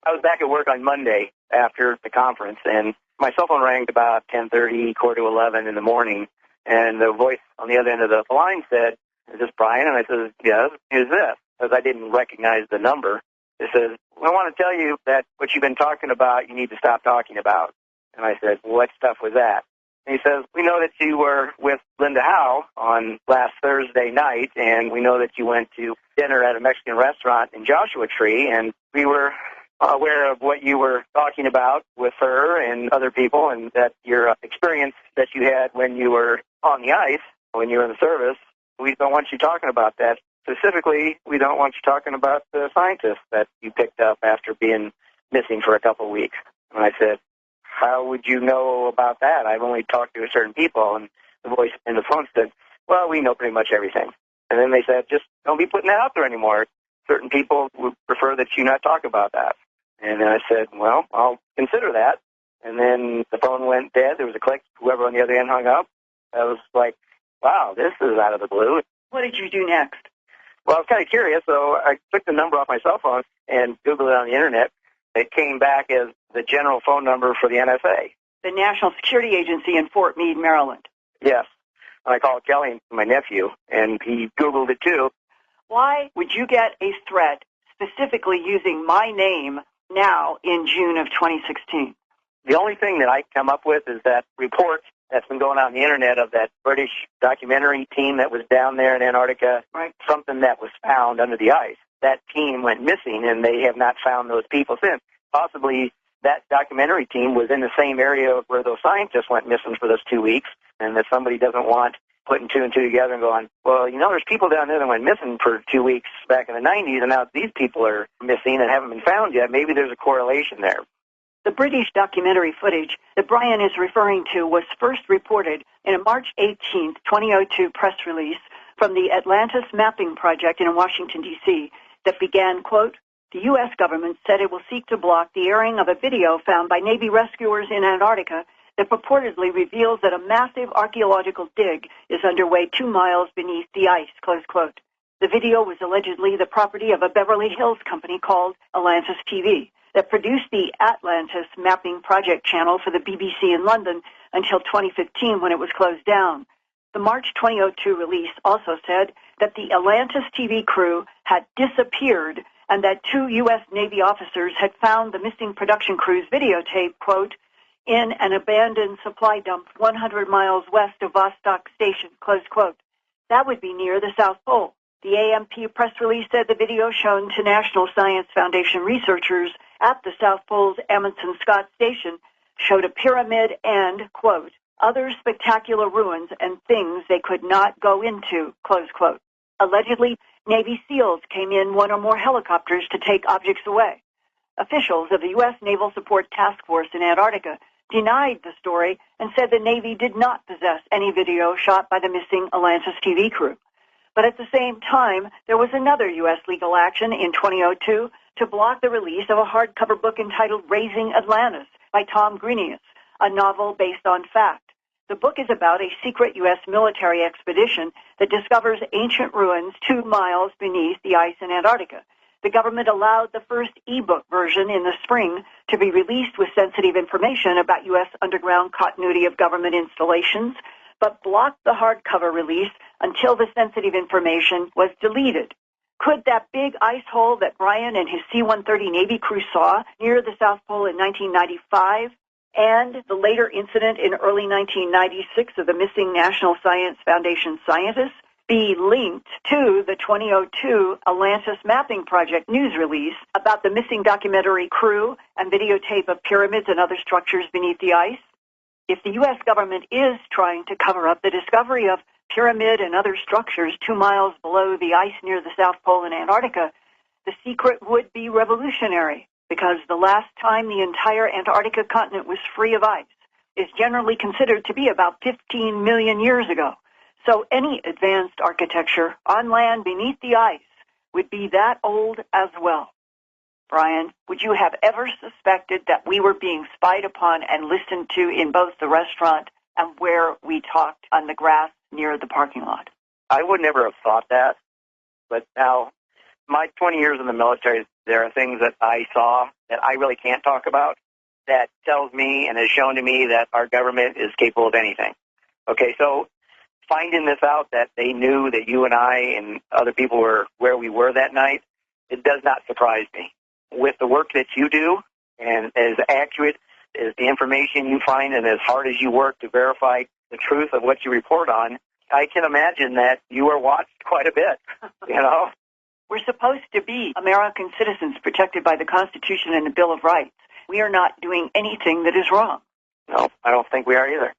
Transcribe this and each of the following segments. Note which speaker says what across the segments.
Speaker 1: I was back at work on Monday after the conference, and my cell phone rang about 10:30, quarter to 11 in the morning, and the voice on the other end of the line said, "Is this Brian?" And I said, "Yes, who's this?" Because I didn't recognize the number. It says, "I want to tell you that what you've been talking about, you need to stop talking about." And I said, "What stuff was that?" And he says, "We know that you were with Linda Howe on last Thursday night, and we know that you went to dinner at a Mexican restaurant in Joshua Tree, and we were aware of what you were talking about with her and other people, and that your experience that you had when you were on the ice, when you were in the service. We don't want you talking about that. Specifically, we don't want you talking about the scientists that you picked up after being missing for a couple of weeks." And I said, "How would you know about that? I've only talked to certain people." And the voice in the phone said, "Well, we know pretty much everything." And then they said, "Just don't be putting that out there anymore. Certain people would prefer that you not talk about that." And then I said, "Well, I'll consider that." And then the phone went dead. There was a click. Whoever on the other end hung up. I was like, wow, this is out of the blue.
Speaker 2: What did you do next?
Speaker 1: Well, I was kind of curious, so I took the number off my cell phone and Googled it on the Internet. It came back as the general phone number for the NSA.
Speaker 2: The National Security Agency in Fort Meade, Maryland.
Speaker 1: Yes. I called Kelly, my nephew, and he Googled it too.
Speaker 2: Why would you get a threat specifically using my name now in June of 2016?
Speaker 1: The only thing that I come up with is that report that's been going out on the Internet of that British documentary team that was down there in Antarctica,
Speaker 2: right?
Speaker 1: Something that was found under the ice. That team went missing, and they have not found those people since. Possibly that documentary team was in the same area where those scientists went missing for those 2 weeks, and that somebody doesn't want putting two and two together and going, well, you know, there's people down there that went missing for 2 weeks back in the 90s, and now these people are missing and haven't been found yet. Maybe there's a correlation there.
Speaker 2: The British documentary footage that Brian is referring to was first reported in a March 18, 2002 press release from the Atlantis Mapping Project in Washington, D.C. that began, quote, "The U.S. government said it will seek to block the airing of a video found by Navy rescuers in Antarctica that purportedly reveals that a massive archaeological dig is underway 2 miles beneath the ice," close quote. The video was allegedly the property of a Beverly Hills company called Atlantis TV that produced the Atlantis Mapping Project channel for the BBC in London until 2015 when it was closed down. The March 2002 release also said that the Atlantis TV crew had disappeared and that 2 U.S. Navy officers had found the missing production crew's videotape, quote, in an abandoned supply dump 100 miles west of Vostok Station, close quote. That would be near the South Pole. The AMP press release said the video shown to National Science Foundation researchers at the South Pole's Amundsen Scott Station showed a pyramid and, quote, other spectacular ruins and things they could not go into, close quote. Allegedly, Navy SEALs came in one or more helicopters to take objects away. Officials of the U.S. Naval Support Task Force in Antarctica denied the story and said the Navy did not possess any video shot by the missing Atlantis TV crew. But at the same time, there was another U.S. legal action in 2002 to block the release of a hardcover book entitled Raising Atlantis by Tom Grenius, a novel based on fact. The book is about a secret U.S. military expedition that discovers ancient ruins 2 miles beneath the ice in Antarctica. The government allowed the first e-book version in the spring to be released with sensitive information about U.S. underground continuity of government installations, but blocked the hardcover release until the sensitive information was deleted. Could that big ice hole that Brian and his C-130 Navy crew saw near the South Pole in 1995 and the later incident in early 1996 of the missing National Science Foundation scientists be linked to the 2002 Atlantis Mapping Project news release about the missing documentary crew and videotape of pyramids and other structures beneath the ice? If the U.S. government is trying to cover up the discovery of pyramid and other structures 2 miles below the ice near the South Pole in Antarctica, the secret would be revolutionary, because the last time the entire Antarctica continent was free of ice is generally considered to be about 15 million years ago. So any advanced architecture on land beneath the ice would be that old as well. Brian, would you have ever suspected that we were being spied upon and listened to in both the restaurant and where we talked on the grass near the parking lot?
Speaker 1: I would never have thought that, but now My 20 years in the military, there are things that I saw that I really can't talk about that tells me and has shown to me that our government is capable of anything. Okay, so finding this out that they knew that you and I and other people were where we were that night, it does not surprise me. With the work that you do and as accurate as the information you find and as hard as you work to verify the truth of what you report on, I can imagine that you are watched quite a bit, you know?
Speaker 2: We're supposed to be American citizens protected by the Constitution and the Bill of Rights. We are not doing anything that is wrong.
Speaker 1: No, I don't think we are either.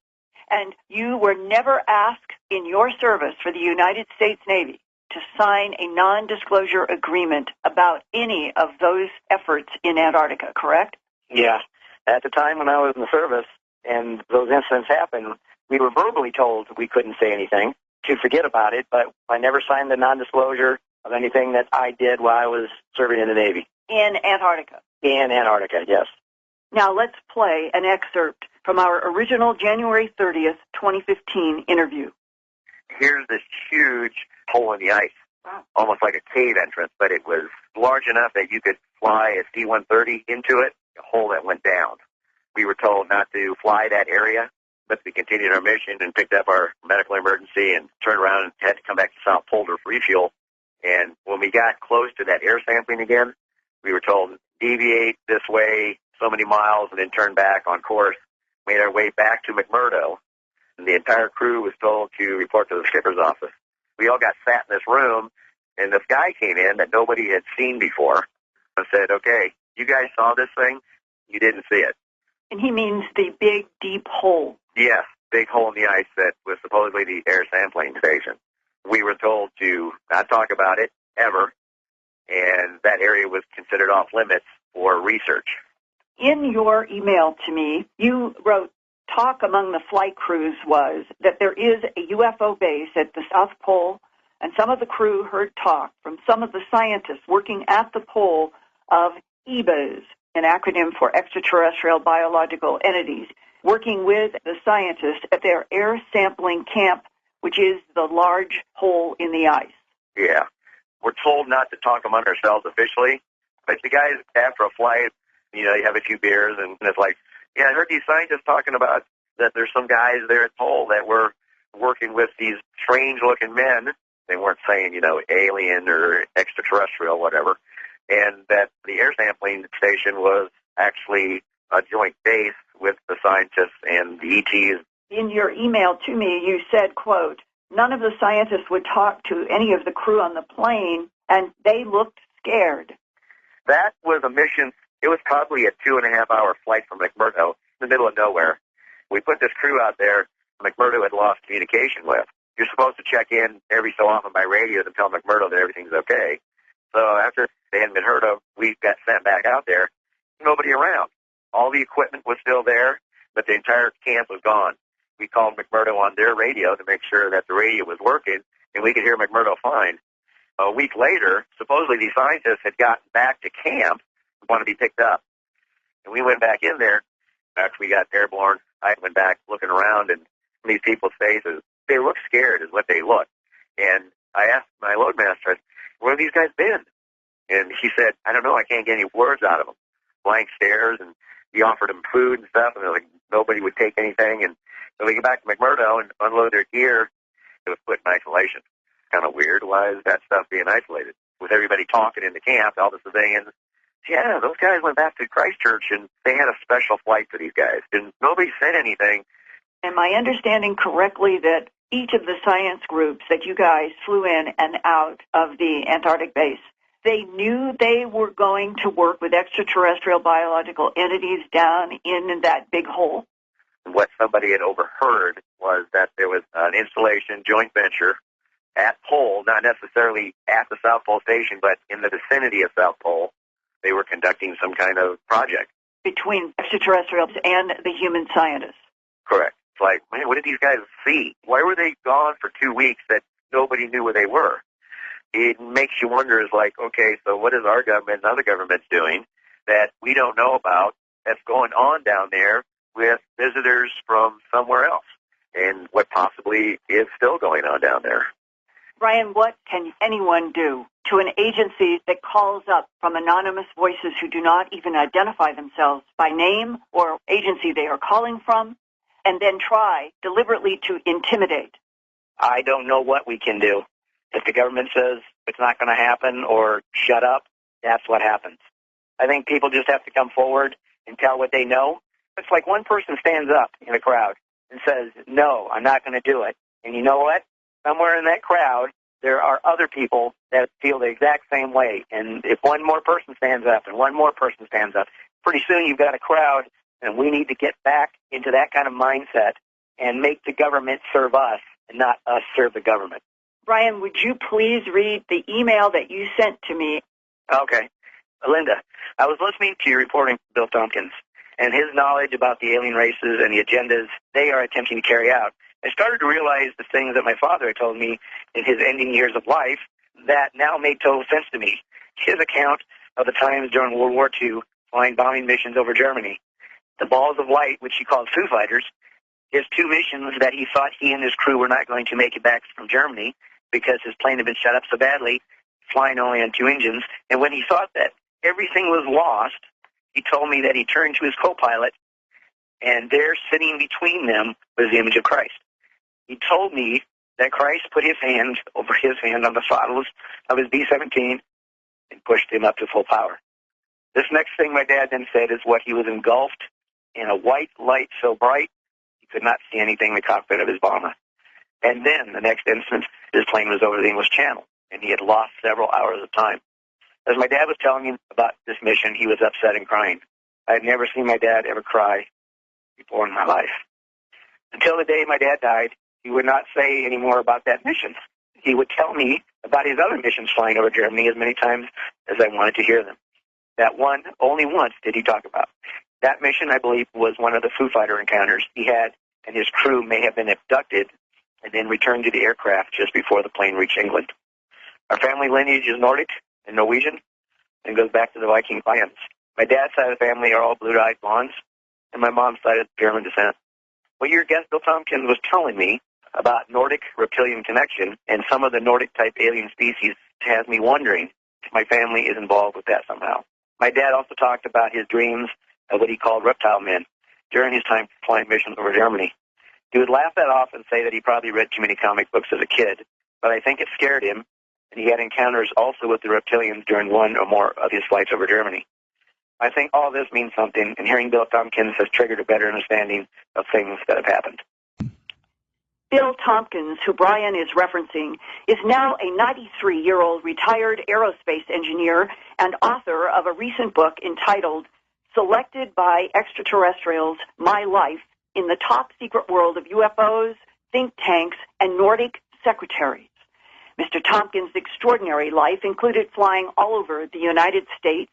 Speaker 2: And you were never asked in your service for the United States Navy to sign a non-disclosure agreement about any of those efforts in Antarctica, correct?
Speaker 1: Yeah. At the time when I was in the service and those incidents happened, we were verbally told we couldn't say anything, to forget about it, but I never signed the non-disclosure of anything that I did while I was serving in the Navy.
Speaker 2: In Antarctica?
Speaker 1: In Antarctica, yes.
Speaker 2: Now let's play an excerpt from our original January 30th, 2015 interview.
Speaker 3: Here's this huge hole in the ice, almost like a cave entrance, but it was large enough that you could fly a C-130 into it, a hole that went down. We were told not to fly that area, but we continued our mission and picked up our medical emergency and turned around and had to come back to South Pole to refuel. And when we got close to that air sampling again, we were told, deviate this way so many miles and then turn back on course. Made our way back to McMurdo, and the entire crew was told to report to the skipper's office. We all got sat in this room, and this guy came in that nobody had seen before and said, okay, you guys saw this thing? You didn't see it.
Speaker 2: And he means the big, deep hole.
Speaker 3: Yes, big hole in the ice that was supposedly the air sampling station. We were told to not talk about it ever, and that area was considered off limits for research.
Speaker 2: In your email to me, you wrote, talk among the flight crews was that there is a UFO base at the South Pole, and some of the crew heard talk from some of the scientists working at the pole of EBAs, an acronym for extraterrestrial biological entities, working with the scientists at their air sampling camp, which is the large hole in the ice.
Speaker 3: Yeah. We're told not to talk among ourselves officially, but the guys, after a flight, you know, you have a few beers, and it's like, yeah, I heard these scientists talking about that there's some guys there at Pole that were working with these strange-looking men. They weren't saying, you know, alien or extraterrestrial, whatever, and that the air sampling station was actually a joint base with the scientists and the ETs.
Speaker 2: In your email to me, you said, quote, none of the scientists would talk to any of the crew on the plane, and they looked scared.
Speaker 3: That was a mission. It was probably a 2.5-hour flight from McMurdo, in the middle of nowhere. We put this crew out there McMurdo had lost communication with. You're supposed to check in every so often by radio to tell McMurdo that everything's okay. So after they hadn't been heard of, we got sent back out there. Nobody around. All the equipment was still there, but the entire camp was gone. We called McMurdo on their radio to make sure that the radio was working, and we could hear McMurdo fine. A week later, supposedly these scientists had gotten back to camp and wanted to be picked up. And we went back in there after we got airborne. I went back looking around, and these people's faces, they looked scared is what they looked. And I asked my loadmaster, where have these guys been? And he said, I don't know, I can't get any words out of them. Blank stares, and he offered them food and stuff, and they're like, nobody would take anything. And so we get back to McMurdo and unload their gear. It was put in isolation. Kind of weird. Why is that stuff being isolated? With everybody talking in the camp, all the civilians. Yeah, those guys went back to Christchurch, and they had a special flight for these guys. And nobody said anything.
Speaker 2: Am I understanding correctly that each of the science groups that you guys flew in and out of the Antarctic base, they knew they were going to work with extraterrestrial biological entities down in that big hole?
Speaker 3: What somebody had overheard was that there was an installation joint venture at Pole, not necessarily at the South Pole Station, but in the vicinity of South Pole. They were conducting some kind of project.
Speaker 2: Between extraterrestrials and the human scientists.
Speaker 3: Correct. It's like, man, what did these guys see? Why were they gone for 2 weeks that nobody knew where they were? It makes you wonder, is like, okay, so what is our government and other governments doing that we don't know about that's going on down there with visitors from somewhere else, and what possibly is still going on down there?
Speaker 2: Brian, what can anyone do to an agency that calls up from anonymous voices who do not even identify themselves by name or agency they are calling from, and then try deliberately to intimidate?
Speaker 1: I don't know what we can do. If the government says it's not going to happen or shut up, that's what happens. I think people just have to come forward and tell what they know. It's like one person stands up in a crowd and says, no, I'm not going to do it. And you know what? Somewhere in that crowd, there are other people that feel the exact same way. And if one more person stands up and one more person stands up, pretty soon you've got a crowd, and we need to get back into that kind of mindset and make the government serve us and not us serve the government.
Speaker 2: Brian, would you please read the email that you sent to me?
Speaker 1: Okay. Linda, I was listening to your reporting, Bill Tompkins, and his knowledge about the alien races and the agendas they are attempting to carry out. I started to realize the things that my father had told me in his ending years of life that now made total sense to me. His account of the times during World War II flying bombing missions over Germany, the balls of light, which he called Foo Fighters, his two missions that he thought he and his crew were not going to make it back from Germany because his plane had been shut up so badly, flying only on two engines. And when he thought that everything was lost, he told me that he turned to his co-pilot, and there sitting between them was the image of Christ. He told me that Christ put his hand over his hand on the throttles of his B-17 and pushed him up to full power. This next thing my dad then said is what he was engulfed in a white light so bright he could not see anything in the cockpit of his bomber. And then the next instant, his plane was over the English Channel, and he had lost several hours of time. As my dad was telling me about this mission, he was upset and crying. I had never seen my dad ever cry before in my life. Until the day my dad died, he would not say any more about that mission. He would tell me about his other missions flying over Germany as many times as I wanted to hear them. That one, only once did he talk about. That mission, I believe, was one of the Foo Fighter encounters he had, and his crew may have been abducted and then returned to the aircraft just before the plane reached England. Our family lineage is Nordic and Norwegian and goes back to the Viking clans. My dad's side of the family are all blue-eyed blondes, and my mom's side is German descent. What your guest, Bill Tompkins, was telling me about Nordic reptilian connection and some of the Nordic-type alien species has me wondering if my family is involved with that somehow. My dad also talked about his dreams of what he called reptile men during his time flying missions over Germany. He would laugh that off and say that he probably read too many comic books as a kid, but I think it scared him, and he had encounters also with the reptilians during one or more of his flights over Germany. I think all this means something, and hearing Bill Tompkins has triggered a better understanding of things that have happened.
Speaker 2: Bill Tompkins, who Brian is referencing, is now a 93-year-old retired aerospace engineer and author of a recent book entitled Selected by Extraterrestrials, My Life in the Top Secret World of UFOs, Think Tanks, and Nordic Secretaries. Mr. Tompkins' extraordinary life included flying all over the United States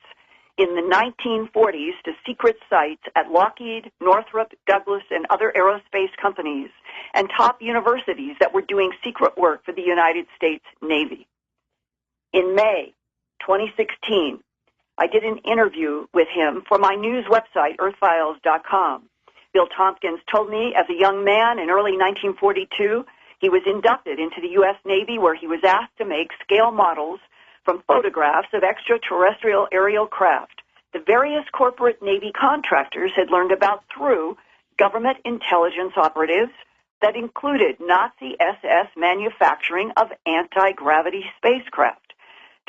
Speaker 2: in the 1940s to secret sites at Lockheed, Northrop, Douglas, and other aerospace companies, and top universities that were doing secret work for the United States Navy. In May 2016, I did an interview with him for my news website, earthfiles.com. Bill Tompkins told me as a young man in early 1942, he was inducted into the U.S. Navy, where he was asked to make scale models from photographs of extraterrestrial aerial craft the various corporate Navy contractors had learned about through government intelligence operatives that included Nazi SS manufacturing of anti-gravity spacecraft.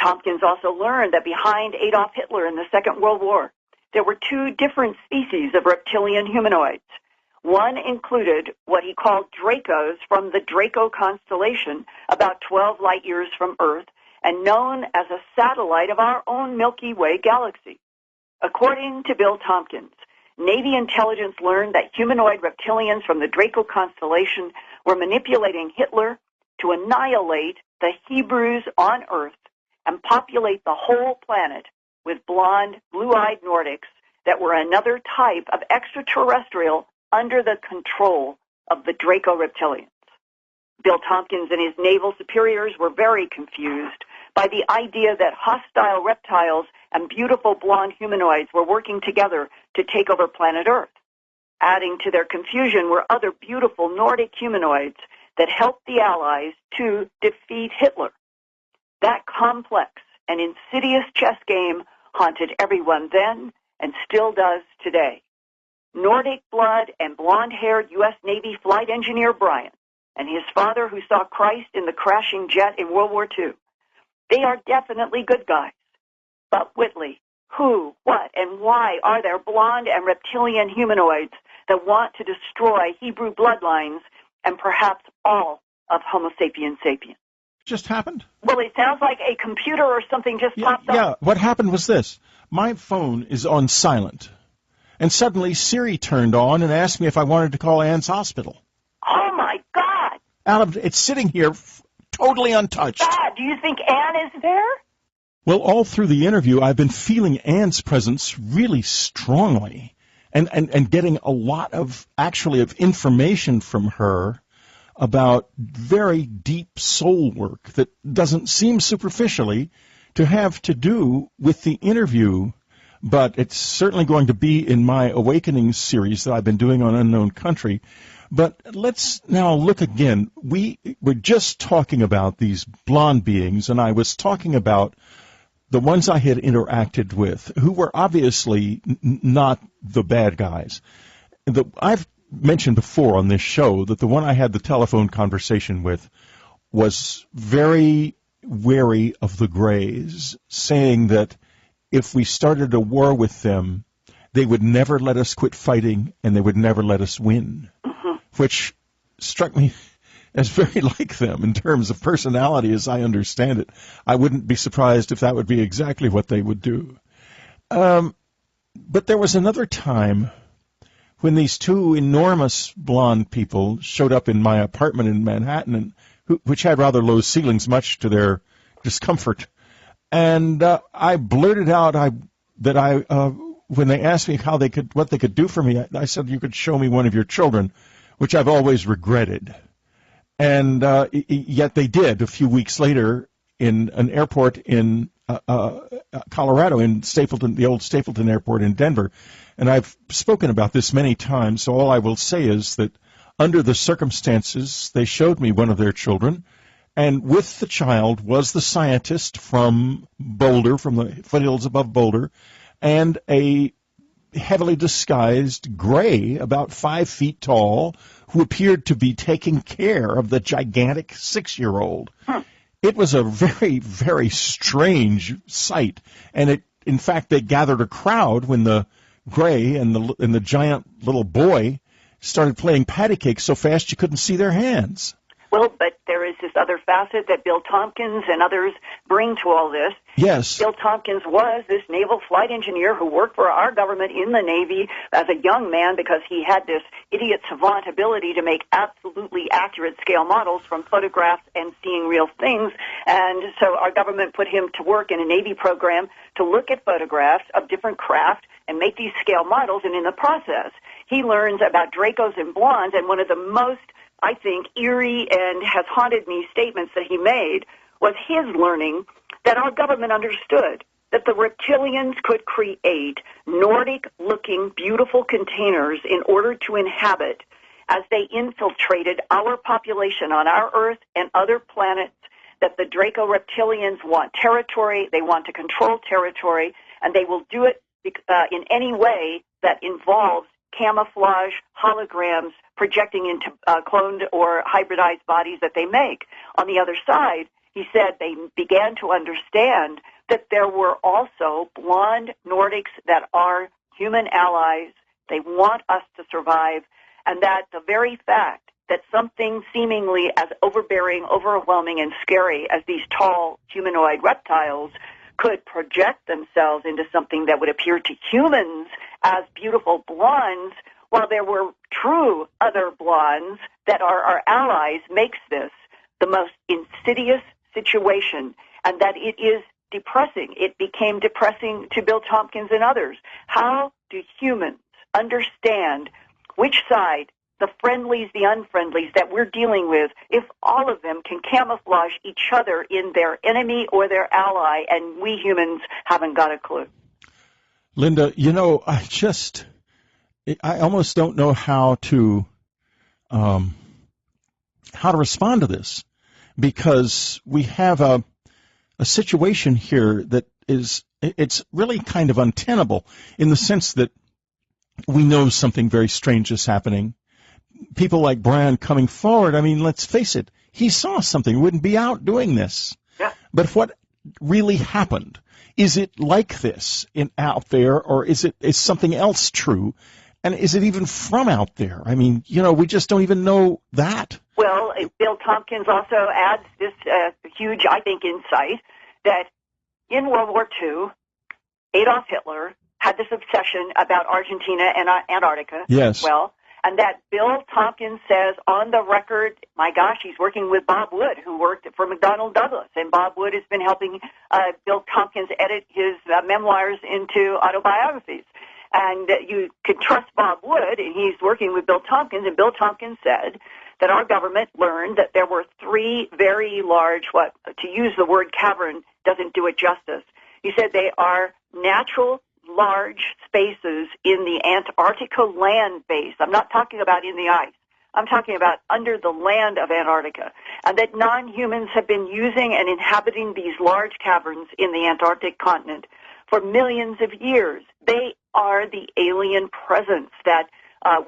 Speaker 2: Tompkins also learned that behind Adolf Hitler in the Second World War, there were two different species of reptilian humanoids. One included what he called Dracos from the Draco constellation, about 12 light years from Earth, and known as a satellite of our own Milky Way galaxy. According to Bill Tompkins, Navy intelligence learned that humanoid reptilians from the Draco constellation were manipulating Hitler to annihilate the Hebrews on Earth and populate the whole planet with blonde, blue-eyed Nordics that were another type of extraterrestrial under the control of the Draco reptilians. Bill Tompkins and his naval superiors were very confused by the idea that hostile reptiles and beautiful blonde humanoids were working together to take over planet Earth. Adding to their confusion were other beautiful Nordic humanoids that helped the Allies to defeat Hitler. That complex and insidious chess game haunted everyone then and still does today. Nordic blood and blonde-haired U.S. Navy flight engineer Brian and his father who saw Christ in the crashing jet in World War II. They are definitely good guys. But Whitley, who, what, and why are there blonde and reptilian humanoids that want to destroy Hebrew bloodlines and perhaps all of Homo sapiens sapiens?
Speaker 4: Just happened?
Speaker 2: Well, it sounds like a computer or something just popped up.
Speaker 4: Yeah, what happened was this. My phone is on silent, and suddenly Siri turned on and asked me if I wanted to call Ann's hospital.
Speaker 2: Oh, my God.
Speaker 4: Adam, it's sitting here totally untouched.
Speaker 2: God, do you think Ann is there?
Speaker 4: Well, all through the interview, I've been feeling Ann's presence really strongly and getting a lot of information from her about very deep soul work that doesn't seem superficially to have to do with the interview, but it's certainly going to be in my Awakening series that I've been doing on Unknown Country. But let's now look again. We were just talking about these blonde beings, and I was talking about the ones I had interacted with, who were obviously not the bad guys. I've mentioned before on this show that the one I had the telephone conversation with was very wary of the Greys, saying that if we started a war with them, they would never let us quit fighting and they would never let us win, which struck me as very like them in terms of personality as I understand it. I wouldn't be surprised if that would be exactly what they would do. But there was another time when these two enormous blonde people showed up in my apartment in Manhattan, which had rather low ceilings, much to their discomfort. And I blurted out that when they asked me what they could do for me, I said, you could show me one of your children, which I've always regretted. And yet they did a few weeks later in an airport in Colorado, in Stapleton, the old Stapleton Airport in Denver. And I've spoken about this many times, so all I will say is that under the circumstances, they showed me one of their children, and with the child was the scientist from Boulder, from the foothills above Boulder, and a heavily disguised gray, about 5 feet tall, who appeared to be taking care of the gigantic 6-year-old. It was a very, very strange sight, and in fact, they gathered a crowd when the gray and the giant little boy started playing patty cake so fast you couldn't see their hands.
Speaker 2: Well, but there is this other facet that Bill Tompkins and others bring to all this.
Speaker 4: Yes.
Speaker 2: Bill Tompkins was this naval flight engineer who worked for our government in the Navy as a young man because he had this idiot savant ability to make absolutely accurate scale models from photographs and seeing real things. And so our government put him to work in a Navy program to look at photographs of different craft and make these scale models. And in the process, he learns about Dracos and blondes, and one of the most, I think, eerie and has haunted me statements that he made was his learning that our government understood that the reptilians could create Nordic-looking, beautiful containers in order to inhabit as they infiltrated our population on our Earth and other planets, that the Draco reptilians want territory, they want to control territory, and they will do it in any way that involves camouflage, holograms, projecting into cloned or hybridized bodies that they make. On the other side, he said they began to understand that there were also blonde Nordics that are human allies. They want us to survive, and that the very fact that something seemingly as overbearing, overwhelming, and scary as these tall humanoid reptiles could project themselves into something that would appear to humans as beautiful blondes, while there were true other blondes that are our allies, makes this the most insidious situation, and that it is depressing. It became depressing to Bill Tompkins and others. How do humans understand which side, the friendlies, the unfriendlies that we're dealing with, if all of them can camouflage each other in their enemy or their ally, and we humans haven't got a clue?
Speaker 4: Linda, I almost don't know how to respond to this, because we have a situation here that it's really kind of untenable in the sense that we know something very strange is happening. People like Brian coming forward, I mean, let's face it, he saw something, wouldn't be out doing this.
Speaker 2: Yeah.
Speaker 4: But what really happened? Is it like this out there, or is something else true? And is it even from out there? I mean, we just don't even know that.
Speaker 2: Well, Bill Tompkins also adds this huge, I think, insight that in World War II, Adolf Hitler had this obsession about Argentina and Antarctica.
Speaker 4: Yes.
Speaker 2: Well, and that Bill Tompkins says on the record, my gosh, he's working with Bob Wood, who worked for McDonnell Douglas, and Bob Wood has been helping Bill Tompkins edit his memoirs into autobiographies. And you could trust Bob Wood, and he's working with Bill Tompkins, and Bill Tompkins said that our government learned that there were 3 very large, to use the word cavern doesn't do it justice. He said they are natural large spaces in the Antarctica land base. I'm not talking about in the ice. I'm talking about under the land of Antarctica. And that non-humans have been using and inhabiting these large caverns in the Antarctic continent for millions of years. They are the alien presence that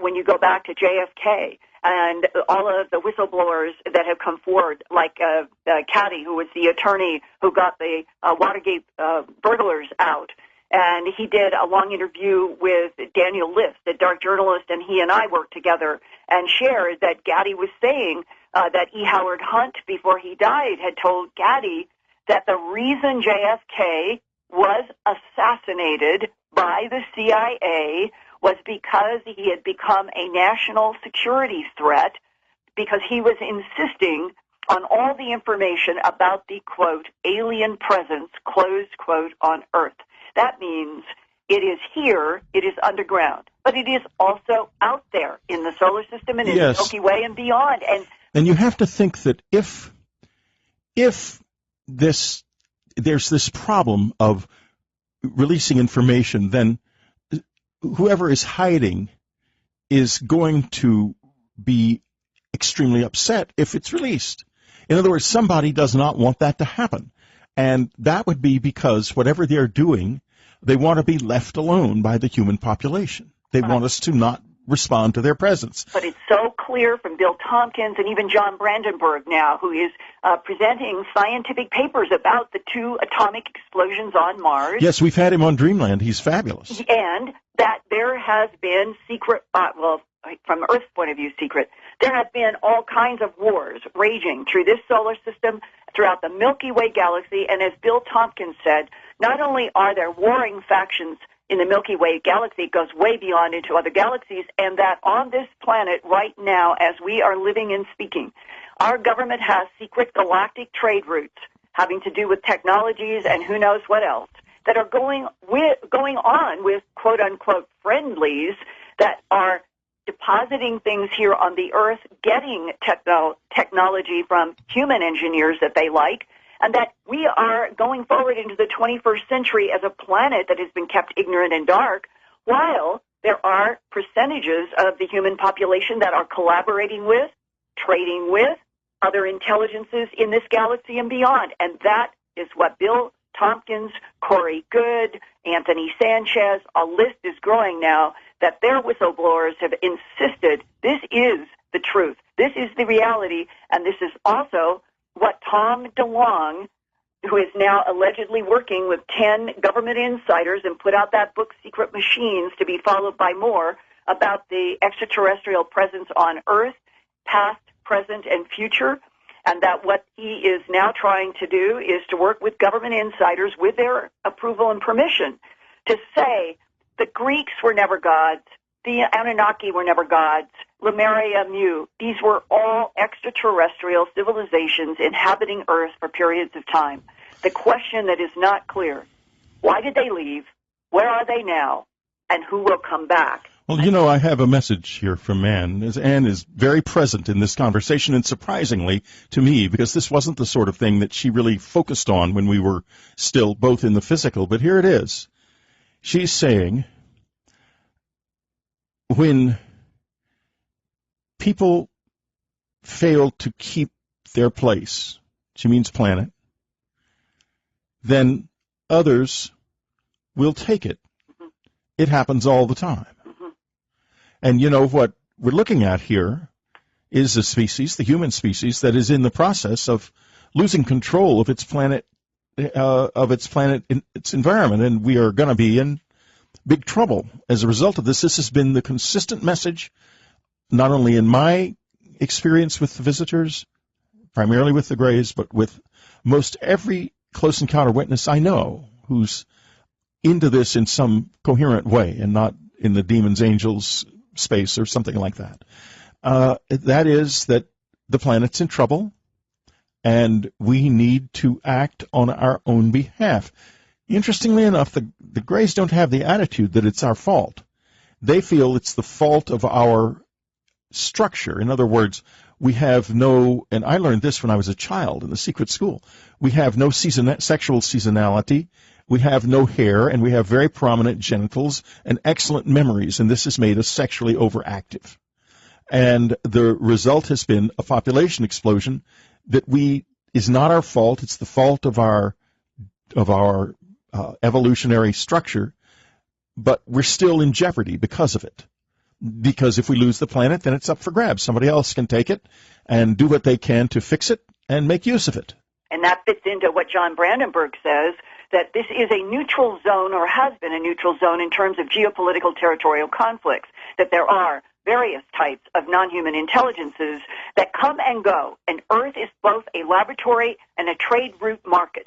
Speaker 2: when you go back to JFK and all of the whistleblowers that have come forward, like Caddy, who was the attorney who got the Watergate burglars out, and he did a long interview with Daniel List, the dark journalist, and he and I worked together and shared that Gaddy was saying that E. Howard Hunt, before he died, had told Gaddy that the reason JFK was assassinated by the CIA was because he had become a national security threat, because he was insisting on all the information about the, quote, alien presence, close quote, on Earth. That means it is here, it is underground, but it is also out there in the solar system and in the Milky Way and beyond.
Speaker 4: And you have to think that if there's this problem of releasing information, then whoever is hiding is going to be extremely upset if it's released. In other words, somebody does not want that to happen. And that would be because whatever they're doing, they want to be left alone by the human population. They want us to not respond to their presence.
Speaker 2: But it's so clear from Bill Tompkins and even John Brandenburg now, who is presenting scientific papers about the 2 atomic explosions on Mars.
Speaker 4: Yes, we've had him on Dreamland. He's fabulous.
Speaker 2: And that there has been secret, from Earth's point of view, secret. There have been all kinds of wars raging through this solar system, throughout the Milky Way galaxy, and as Bill Tompkins said, not only are there warring factions in the Milky Way galaxy, it goes way beyond into other galaxies, and that on this planet right now, as we are living and speaking, our government has secret galactic trade routes having to do with technologies and who knows what else that are going on with quote-unquote friendlies that are depositing things here on the Earth, getting technology from human engineers that they like, and that we are going forward into the 21st century as a planet that has been kept ignorant and dark, while there are percentages of the human population that are collaborating with, trading with, other intelligences in this galaxy and beyond. And that is what Bill Tompkins, Corey Good, Anthony Sanchez, a list is growing now, that their whistleblowers have insisted this is the truth. This is the reality, and this is also what Tom DeLonge, who is now allegedly working with 10 government insiders and put out that book, Secret Machines, to be followed by more, about the extraterrestrial presence on Earth, past, present, and future, and that what he is now trying to do is to work with government insiders with their approval and permission to say the Greeks were never gods, the Anunnaki were never gods, Lemuria, Mu, these were all extraterrestrial civilizations inhabiting Earth for periods of time. The question that is not clear, why did they leave? Where are they now? And who will come back?
Speaker 4: Well, you know, I have a message here from Anne. Anne is very present in this conversation, and surprisingly to me, because this wasn't the sort of thing that she really focused on when we were still both in the physical, but here it is. She's saying, when people fail to keep their place, she means planet, then others will take it.
Speaker 2: Mm-hmm.
Speaker 4: It happens all the time.
Speaker 2: Mm-hmm.
Speaker 4: And you know what we're looking at here is a species, the human species, that is in the process of losing control of its planet, its environment, and we are going to be in big trouble as a result of this. This has been the consistent message, not only in my experience with the visitors, primarily with the Greys, but with most every close encounter witness I know who's into this in some coherent way and not in the demons, angels space or something like that. That is that the planet's in trouble, and we need to act on our own behalf. Interestingly enough, the Greys don't have the attitude that it's our fault. They feel it's the fault of our structure. In other words, we have no, and I learned this when I was a child in the secret school, we have no sexual seasonality, we have no hair, and we have very prominent genitals and excellent memories, and this has made us sexually overactive. And the result has been a population explosion that is not our fault. It's the fault of our evolutionary structure, but we're still in jeopardy because of it. Because if we lose the planet, then it's up for grabs. Somebody else can take it and do what they can to fix it and make use of it.
Speaker 2: And that fits into what John Brandenburg says, that this is a neutral zone, or has been a neutral zone in terms of geopolitical territorial conflicts, that there are various types of non-human intelligences that come and go, and Earth is both a laboratory and a trade route market,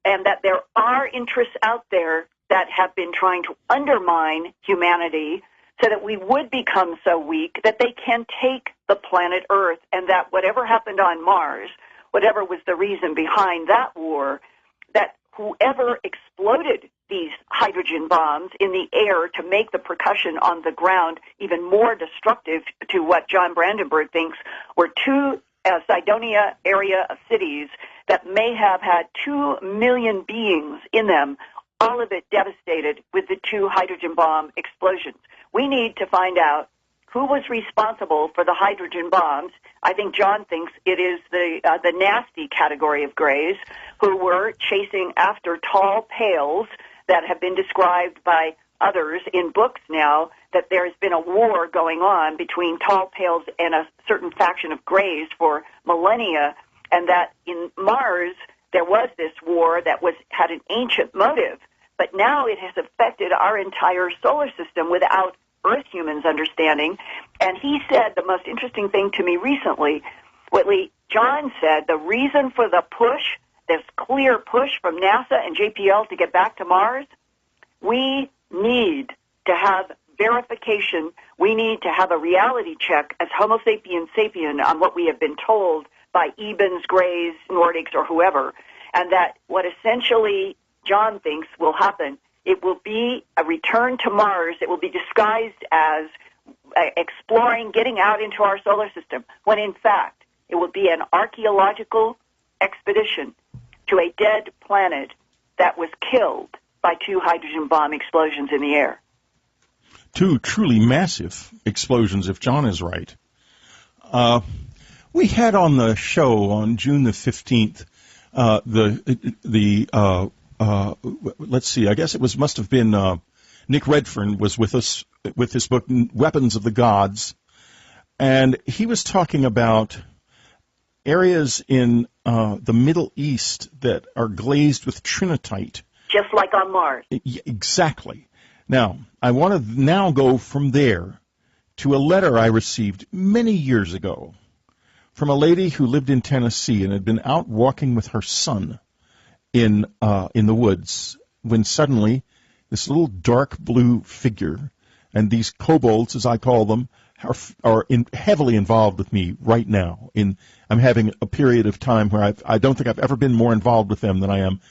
Speaker 2: and that there are interests out there that have been trying to undermine humanity so that we would become so weak that they can take the planet Earth, and that whatever happened on Mars, whatever was the reason behind that war, that whoever exploded these hydrogen bombs in the air to make the percussion on the ground even more destructive to what John Brandenburg thinks were two Cydonia area of cities that may have had 2 million beings in them, all of it devastated with the two hydrogen bomb explosions. We need to find out who was responsible for the hydrogen bombs. I think John thinks it is the nasty category of Greys who were chasing after tall pails that have been described by others in books now, that there has been a war going on between tall pails and a certain faction of Greys for millennia, and that in Mars there was this war that had an ancient motive, but now it has affected our entire solar system without Earth humans understanding. And he said the most interesting thing to me recently, Whitley, John said the reason for the push, this clear push from NASA and JPL to get back to Mars, we need to have verification. We need to have a reality check as Homo sapiens sapien on what we have been told by Ebens, Greys, Nordics, or whoever, and that what essentially John thinks will happen, it will be a return to Mars. It will be disguised as exploring, getting out into our solar system, when in fact it will be an archaeological expedition to a dead planet that was killed by two hydrogen bomb explosions in the air.
Speaker 4: Two truly massive explosions, if John is right. We had on the show on June the 15th let's see, I guess it must have been Nick Redfern was with us with his book Weapons of the Gods, and he was talking about areas in the Middle East that are glazed with trinitite.
Speaker 2: Just like on Mars.
Speaker 4: Exactly. Now, I want to now go from there to a letter I received many years ago from a lady who lived in Tennessee and had been out walking with her son in the woods when suddenly this little dark blue figure, and these kobolds, as I call them, are heavily involved with me right now. I'm having a period of time where I don't think I've ever been more involved with them than I am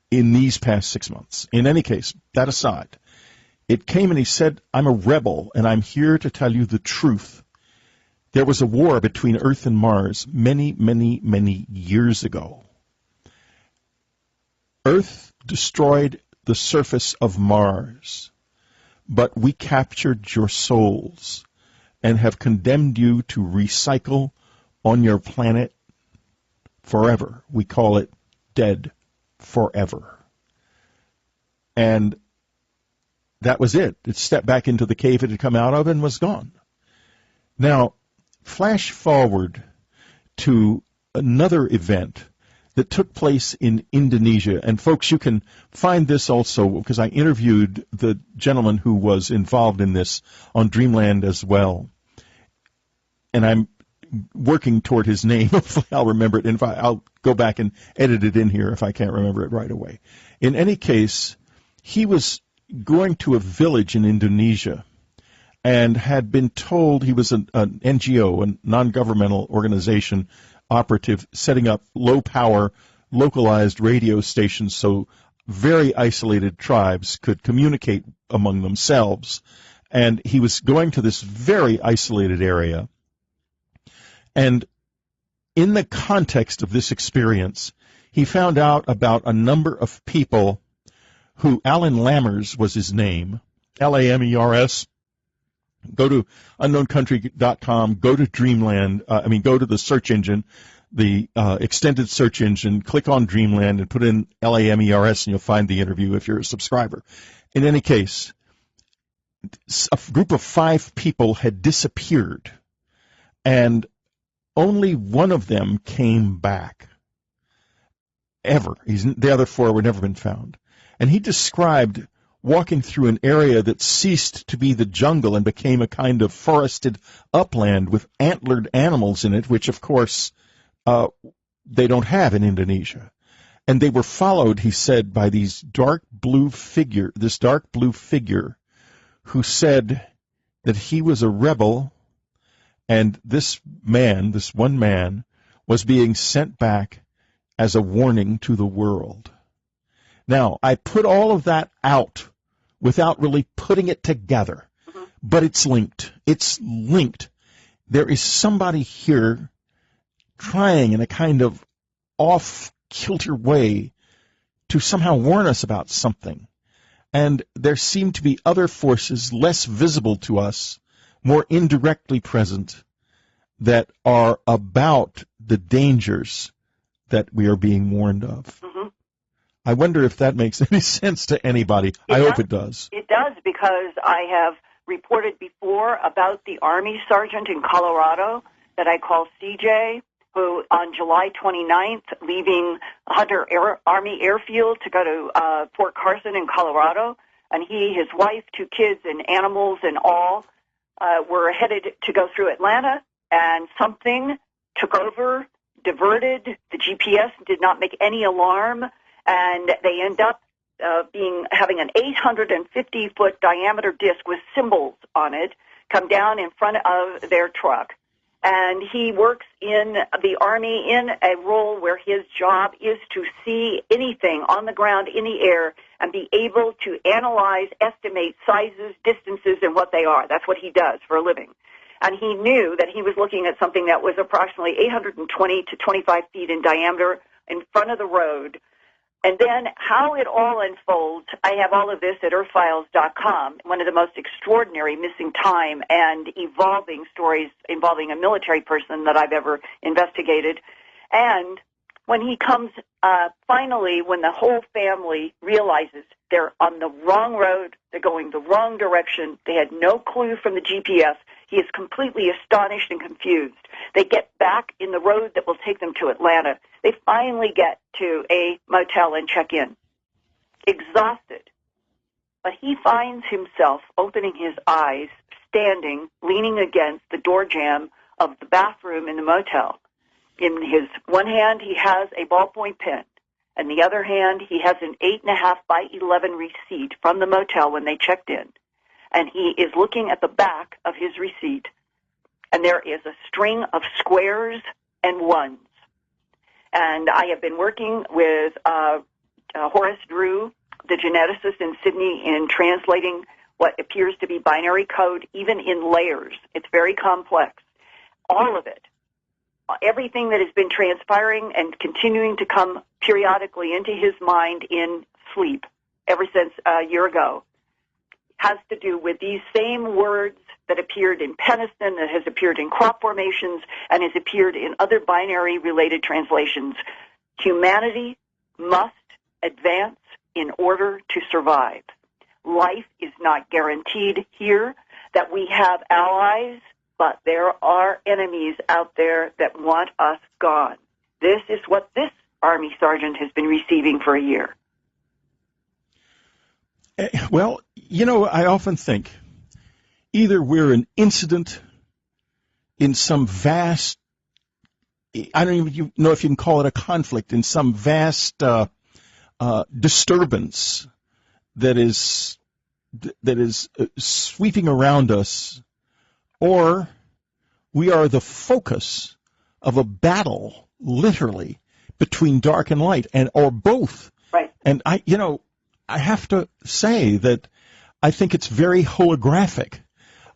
Speaker 4: in these past 6 months. In any case, that aside, it came and he said, I'm a rebel, and I'm here to tell you the truth. There was a war between Earth and Mars many, many, many years ago. Earth destroyed the surface of Mars, but we captured your souls and have condemned you to recycle on your planet forever. We call it dead. forever. And that was it. It stepped back into the cave it had come out of and was gone. Now, flash forward to another event that took place in Indonesia. And folks, you can find this also because I interviewed the gentleman who was involved in this on Dreamland as well. And I'm working toward his name. Hopefully I'll remember it. And I'll go back and edit it in here if I can't remember it right away. In any case, he was going to a village in Indonesia and had been told he was an NGO, a non-governmental organization operative, setting up low-power, localized radio stations so very isolated tribes could communicate among themselves. And he was going to this very isolated area. And in the context of this experience, he found out about a number of people who, Alan Lammers was his name, Lamers. Go to unknowncountry.com, go to Dreamland, go to the search engine, the extended search engine, click on Dreamland and put in Lamers and you'll find the interview if you're a subscriber. In any case, a group of 5 people had disappeared and only one of them came back. Ever. The other 4 were never been found. And he described walking through an area that ceased to be the jungle and became a kind of forested upland with antlered animals in it, which, of course, they don't have in Indonesia. And they were followed, he said, by this dark blue figure who said that he was a rebel, and this one man, was being sent back as a warning to the world. Now, I put all of that out without really putting it together, but it's linked. It's linked. There is somebody here trying in a kind of off-kilter way to somehow warn us about something. And there seem to be other forces less visible to us, more indirectly present, that are about the dangers that we are being warned of. Mm-hmm. I wonder if that makes any sense to anybody. I hope it does.
Speaker 2: It does, because I have reported before about the Army sergeant in Colorado that I call CJ, who on July 29th, leaving Hunter Army Airfield to go to Fort Carson in Colorado, and he, his wife, 2 kids, and animals and all were headed to go through Atlanta, and something took over, diverted. The GPS did not make any alarm, and they end up having an 850-foot diameter disc with symbols on it come down in front of their truck. And he works in the Army in a role where his job is to see anything on the ground, in the air, and be able to analyze, estimate sizes, distances, and what they are. That's what he does for a living. And he knew that he was looking at something that was approximately 820 to 25 feet in diameter in front of the road. And then how it all unfolds, I have all of this at earthfiles.com, one of the most extraordinary missing time and evolving stories involving a military person that I've ever investigated. And when he comes, finally, when the whole family realizes they're on the wrong road, they're going the wrong direction, they had no clue from the GPS, he is completely astonished and confused. They get back in the road that will take them to Atlanta. They finally get to a motel and check in, exhausted. But he finds himself opening his eyes, standing, leaning against the door jamb of the bathroom in the motel. In his one hand, he has a ballpoint pen. In the other hand, he has an 8.5 by 11 receipt from the motel when they checked in. And he is looking at the back of his receipt, and there is a string of squares and ones. And I have been working with Horace Drew, the geneticist in Sydney, in translating what appears to be binary code, even in layers. It's very complex. All of it, everything that has been transpiring and continuing to come periodically into his mind in sleep ever since a year ago, has to do with these same words that appeared in Peniston, that has appeared in crop formations, and has appeared in other binary-related translations. Humanity must advance in order to survive. Life is not guaranteed here, that we have allies, but there are enemies out there that want us gone. This is what this Army sergeant has been receiving for a year.
Speaker 4: Well, I often think either we're an incident in some vast, I don't even know if you can call it a conflict, in some vast disturbance that is sweeping around us, or we are the focus of a battle, literally, between dark and light, or both.
Speaker 2: Right.
Speaker 4: And I have to say that I think it's very holographic.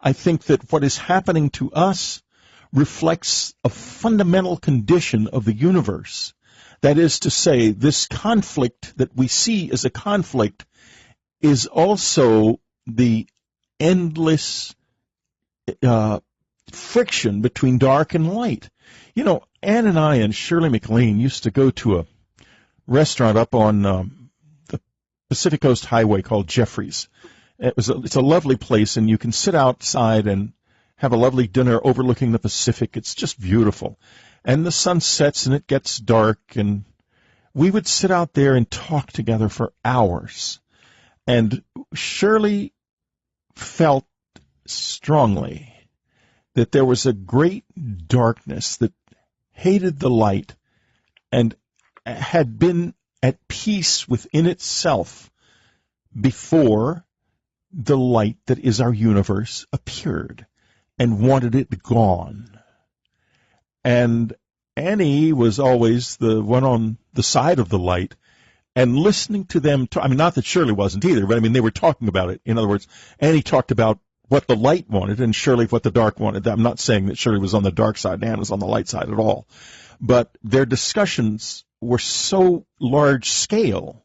Speaker 4: I think that what is happening to us reflects a fundamental condition of the universe. That is to say, this conflict that we see as a conflict is also the endless friction between dark and light. Ann and I and Shirley MacLaine used to go to a restaurant up on the Pacific Coast Highway called Jeffrey's. It's a lovely place, and you can sit outside and have a lovely dinner overlooking the Pacific. It's just beautiful. And the sun sets and it gets dark, and we would sit out there and talk together for hours. And Shirley felt strongly that there was a great darkness that hated the light and had been at peace within itself before the light that is our universe appeared, and wanted it gone. And Annie was always the one on the side of the light, and listening to them, not that Shirley wasn't either, but they were talking about it. In other words, Annie talked about what the light wanted, and Shirley what the dark wanted. I'm not saying that Shirley was on the dark side and Anne was on the light side at all, but their discussions were so large scale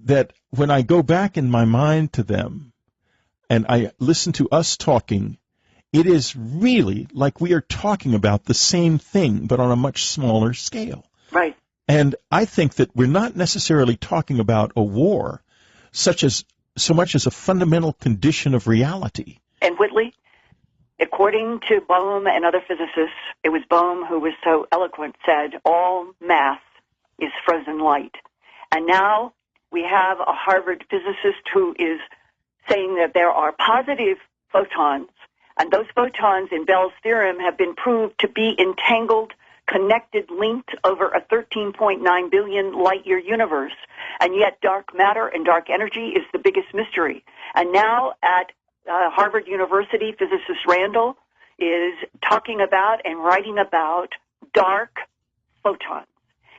Speaker 4: that when I go back in my mind to them and I listen to us talking, it is really like we are talking about the same thing, but on a much smaller scale.
Speaker 2: Right.
Speaker 4: And I think that we're not necessarily talking about a war so much as a fundamental condition of reality.
Speaker 2: And Whitley, according to Bohm and other physicists, it was Bohm who was so eloquent, said all mass is frozen light. And now we have a Harvard physicist who is saying that there are positive photons, and those photons in Bell's theorem have been proved to be entangled, connected, linked over a 13.9 billion light-year universe. And yet dark matter and dark energy is the biggest mystery. And now at Harvard University, physicist Randall is talking about and writing about dark photons.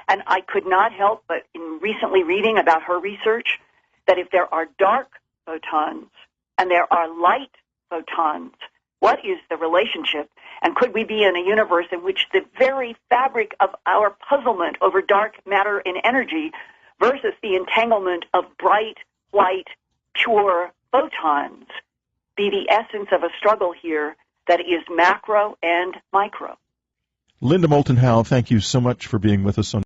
Speaker 2: And I could not help but in recently reading about her research that if there are dark photons and there are light photons, what is the relationship? And could we be in a universe in which the very fabric of our puzzlement over dark matter and energy versus the entanglement of bright, white, pure photons be the essence of a struggle here that is macro and micro?
Speaker 4: Linda Moulton Howe, thank you so much for being with us on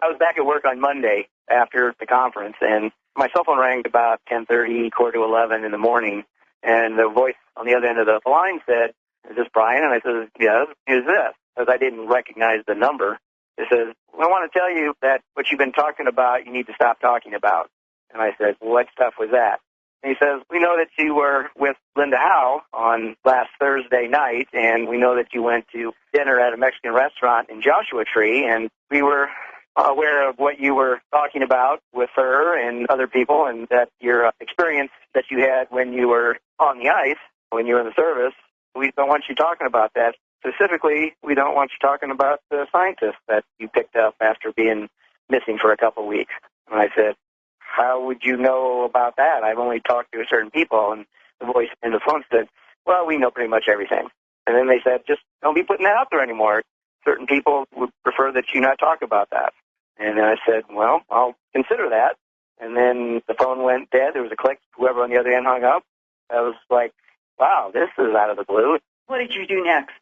Speaker 1: I was back at work on Monday after the conference, and my cell phone rang about 10:30, quarter to 11 in the morning, and the voice on the other end of the line said, "Is this Brian?" And I said, "Yes, who's this?" Because I didn't recognize the number. It says, "I want to tell you that what you've been talking about, you need to stop talking about." And I said, "What stuff was that?" And he says, "We know that you were with Linda Howe on last Thursday night, and we know that you went to dinner at a Mexican restaurant in Joshua Tree, and we were aware of what you were talking about with her and other people, and that your experience that you had when you were on the ice, when you were in the service. We don't want you talking about that. Specifically, we don't want you talking about the scientist that you picked up after being missing for a couple of weeks." And I said, "How would you know about that? I've only talked to certain people." And the voice in the phone said, "Well, we know pretty much everything." And then they said, "Just don't be putting that out there anymore. Certain people would prefer that you not talk about that." And then I said, "Well, I'll consider that." And then the phone went dead. There was a click. Whoever on the other end hung up. I was like, wow, this is out of the blue.
Speaker 2: What did you do next?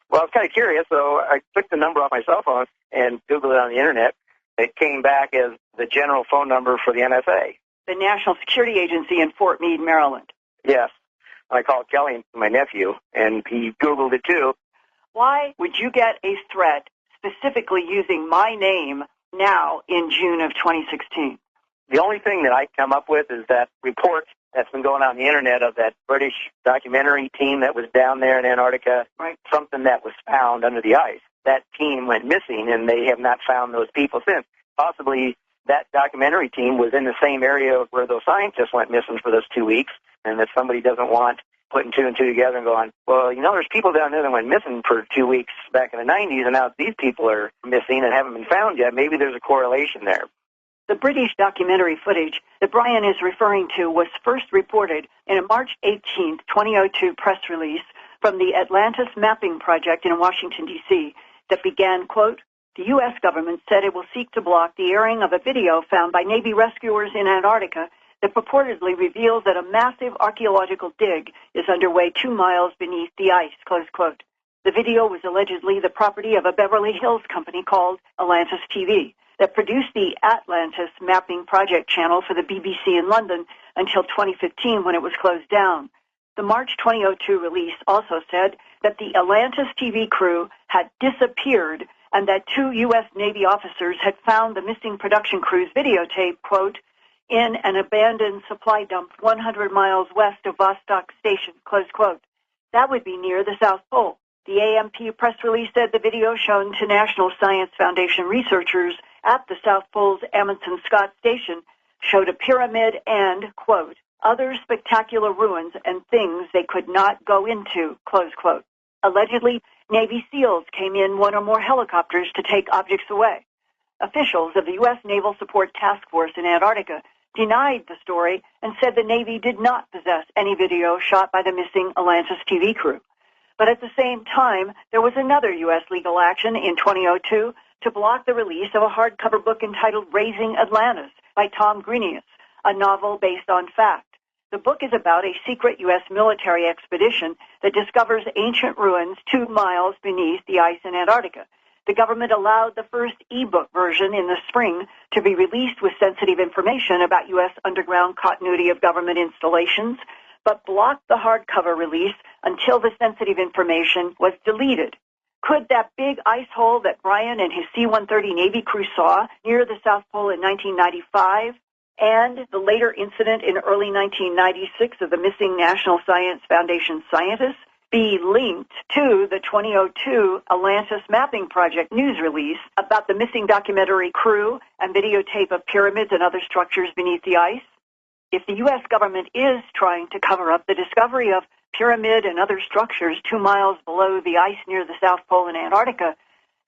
Speaker 1: Well, I was kind of curious, so I took the number off my cell phone and Googled it on the Internet. It came back as the general phone number for the NSA.
Speaker 2: The National Security Agency in Fort Meade, Maryland.
Speaker 1: Yes. I called Kelly, my nephew, and he Googled it too.
Speaker 2: Why would you get a threat specifically using my name now in June of 2016?
Speaker 1: The only thing that I come up with is that report that's been going on the Internet of that British documentary team that was down there in Antarctica,
Speaker 2: right?
Speaker 1: Something that was found under the ice. That team went missing, and they have not found those people since. Possibly that documentary team was in the same area where those scientists went missing for those 2 weeks, and that somebody doesn't want putting two and two together and going, well, you know, there's people down there that went missing for 2 weeks back in the 90s, and now these people are missing and haven't been found yet. Maybe there's a correlation there.
Speaker 2: The British documentary footage that Brian is referring to was first reported in a March 18, 2002 press release from the Atlantis Mapping Project in Washington, D.C. that began, quote, the U.S. government said it will seek to block the airing of a video found by Navy rescuers in Antarctica that purportedly reveals that a massive archaeological dig is underway 2 miles beneath the ice, close quote. The video was allegedly the property of a Beverly Hills company called Atlantis TV that produced the Atlantis Mapping Project channel for the BBC in London until 2015 when it was closed down. The March 2002 release also said that the Atlantis TV crew had disappeared and that 2 U.S. Navy officers had found the missing production crew's videotape, quote, in an abandoned supply dump 100 miles west of Vostok Station, close quote. That would be near the South Pole. The AMP press release said the video shown to National Science Foundation researchers at the South Pole's Amundsen Scott Station showed a pyramid and, quote, other spectacular ruins and things they could not go into, close quote. Allegedly, Navy SEALs came in one or more helicopters to take objects away. Officials of the U.S. Naval Support Task Force in Antarctica denied the story and said the Navy did not possess any video shot by the missing Atlantis TV crew. But at the same time, there was another U.S. legal action in 2002 to block the release of a hardcover book entitled Raising Atlantis by Tom Grenius, a novel based on fact. The book is about a secret U.S. military expedition that discovers ancient ruins 2 miles beneath the ice in Antarctica. The government allowed the first e-book version in the spring to be released with sensitive information about U.S. underground continuity of government installations, but blocked the hardcover release until the sensitive information was deleted. Could that big ice hole that Brian and his C-130 Navy crew saw near the South Pole in 1995 and the later incident in early 1996 of the missing National Science Foundation scientists be linked to the 2002 Atlantis Mapping Project news release about the missing documentary crew and videotape of pyramids and other structures beneath the ice? If the U.S. government is trying to cover up the discovery of pyramid and other structures 2 miles below the ice near the South Pole in Antarctica,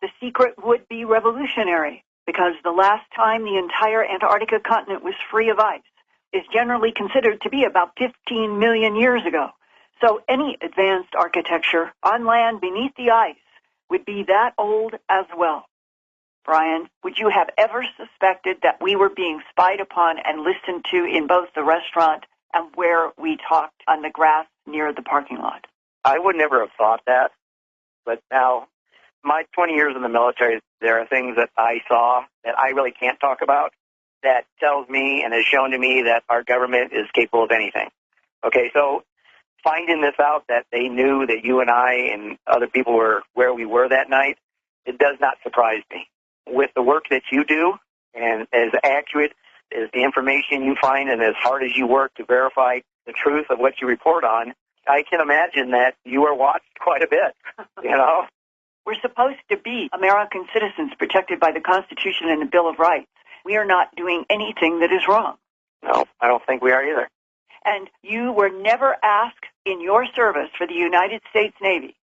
Speaker 2: the secret would be revolutionary, because the last time the entire Antarctica continent was free of ice is generally considered to be about 15 million years ago. So any advanced architecture on land beneath the ice would be that old as well. Brian, would you have ever suspected that we were being spied upon and listened to in both the restaurant and where we talked on the grass near the parking lot?
Speaker 1: I would never have thought that. But now, my 20 years in the military, there are things that I saw that I really can't talk about that tells me and has shown to me that our government is capable of anything. Okay, so finding this out that they knew that you and I and other people were where we were that night, it does not surprise me. With the work that you do and as accurate as the information you find and as hard as you work to verify the truth of what you report on, I can imagine that you are watched quite a bit, you know?
Speaker 2: We're supposed to be American citizens protected by the Constitution and the Bill of Rights. We are not doing anything that is wrong.
Speaker 1: No, I don't think we are either.
Speaker 2: And you were never asked in your service for the United States Navy